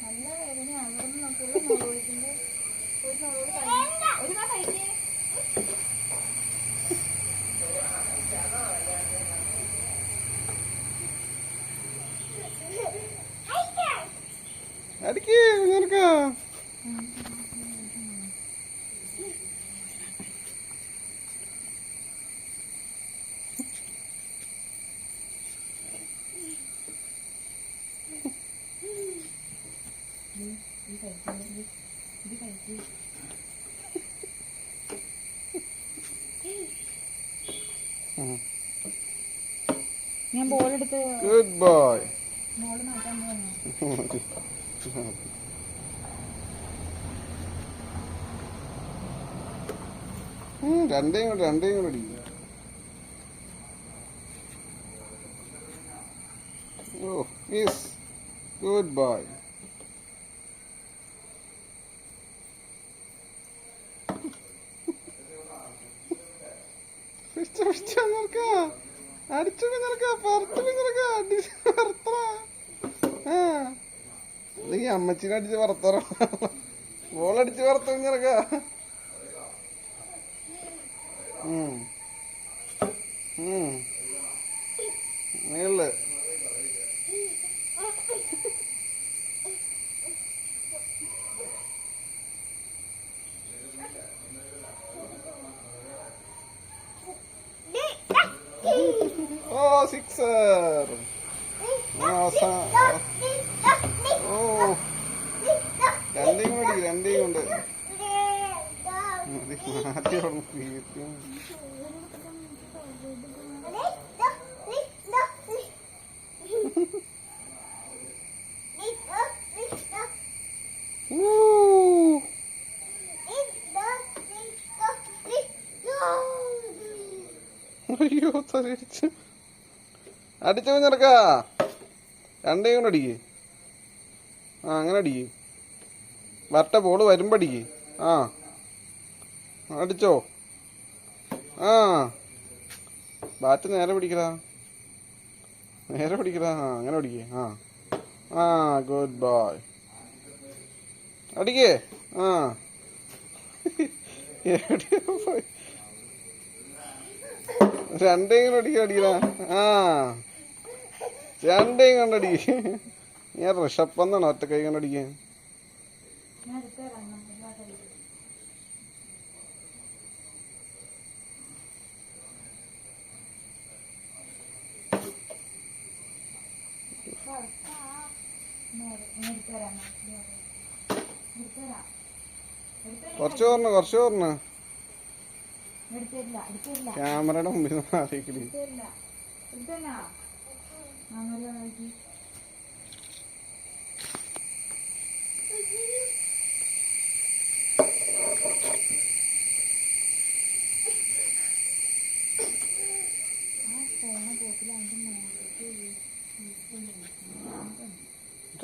നല്ല വേദന അവിടെ നോക്കുള്ളൂ. നോളിക്കുമ്പോ ഒരു നോളോട് ഒരു കഴിക്കേ. അടിക്കേ കുഞ്ഞാർക്കാ. ഞാൻ ബോളെടുത്ത് ഗുഡ് ബോയ്. മോള് മാറ്റാൻ പോകുന്നു. രണ്ടേയും കൂടെ അടിക്കും. Oh yes, good boy. അടിച്ചു കുഞ്ഞിറക്ക, പുറത്ത് കുഞ്ഞിറക്ക, അടിച്ച് പുറത്തറ. നീ അമ്മച്ചിനെ അടിച്ച് പുറത്തറ. ബോളടിച്ച് പുറത്ത് കുഞ്ഞിറക്ക. നീള് ഓ സിക്സർ. ഓ രണ്ടേയും കൊണ്ട് രണ്ടേയും കൊണ്ട് മാറ്റി. അയ്യോ തലടിച്ച് അടിച്ചു കുഞ്ഞിറക്ക. രണ്ടേയും കൊണ്ട് അടിക്ക്. അങ്ങനെ അടിക്ക്. വരട്ടെ, ബോള് വരുമ്പോ അടിക്ക്. അടിച്ചോ. ബാറ്റ് നേരെ പിടിക്കടാ, നേരെ പിടിക്കടാ. അങ്ങനെ പിടിക്കേ. Good boy. അടിക്കേ. എവിടെയോ പോയി. രണ്ടേയും അടിക്കടാ. രണ്ടേയും കണ്ടടി. ഞാൻ ഋഷപ്പെന്നാണ് ഒറ്റ കൈ കണ്ടടിക്കാൻ. കുറച്ച് പറഞ്ഞ കുറച്ച് പറഞ്ഞ ക്യാമറയുടെ മുമ്പിൽ നിന്ന് മാറിയിക്കടി.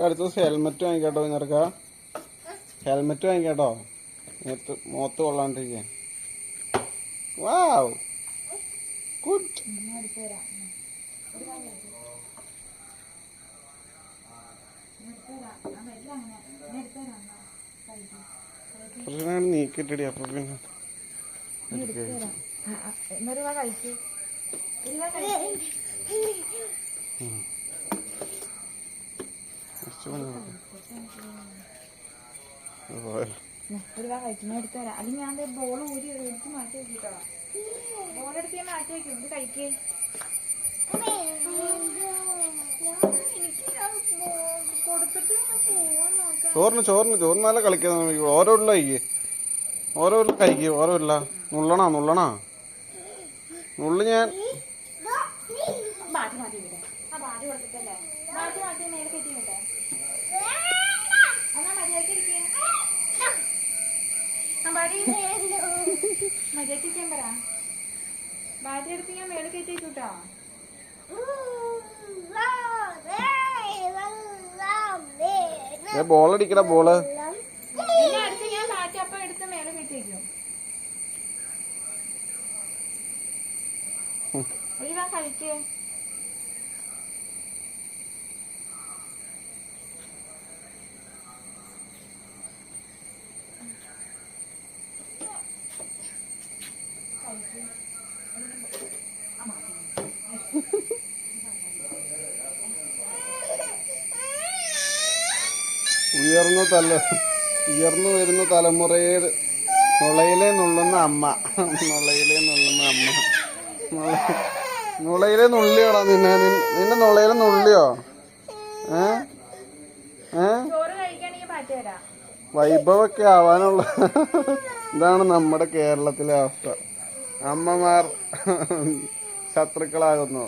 അടുത്ത ദിവസം ഹെൽമെറ്റ് വാങ്ങിക്കാട്ടോ. നിനക്ക ഹെൽമെറ്റ് വാങ്ങിക്കാട്ടോ, മുഖത്ത് കൊള്ളാണ്ടിരിക്കാൻ. വാവ്, ഗുഡ്. നീക്കിട്ടടി. അപ്പൊ പിന്നെ എടുത്തരാം. അല്ലെങ്കിൽ ഞാൻ ബോൾ ഊരി എടുത്ത് മാറ്റി വെക്കിട്ടോ. ബോളെടുത്ത് ഞാൻ മാറ്റി വെക്കും. ഇത് കഴിക്കേ. കൊടുത്തിട്ട് ചോറിന് ചോറിന് ചോറിനല്ല കളിക്കുന്നത്. ഓരോ ഉള്ള കഴിക്കേ, ഓരോ ഉള്ള കഴിക്കേ, ഓരോ ഇല്ല. നുള്ളണ നുള്ളണ നുള്ളു. ഞാൻ ബാറ്റ് മാറ്റി വിടേ. ബാറ്റ് കൊടുത്തിട്ടല്ലേ. ബാറ്റ് മാറ്റി മേലെ കെട്ടി വിട്ടെ. എന്നാ മര്യാദക്ക് ഇരിക്കേ. മര്യാദക്ക് പറ. ബാറ്റ് എടുത്ത് ഞാൻ മേലെ കയറ്റി വെക്കൂട്ടോ. ബോൾ അടിക്കട. ബോള് എന്നെ അടിച്ച് ഞാൻ ബാറ്റ് അപ്പം എടുത്ത് മേലെ കയറ്റി വെക്കും. ഒഴിവാ കഴിക്കേ. ഉയർന്നു വരുന്ന തലമുറയെ നുളയിലെ നുള്ളുന്ന അമ്മ. നുളയിലെ നുള്ളുന്ന അമ്മ. നുളയിലെ നുള്ളിയോടാ നിന്റെ നുളയിലെ നുള്ളിയോ? ചോറ് കഴിക്കാണെങ്കിൽ മാറ്റിത്തരാം. വൈഭവൊക്കെ ആവാനുള്ള ഇതാണ് നമ്മുടെ കേരളത്തിലെ അവസ്ഥ. അമ്മമാർ ശത്രുക്കളാകുന്നു.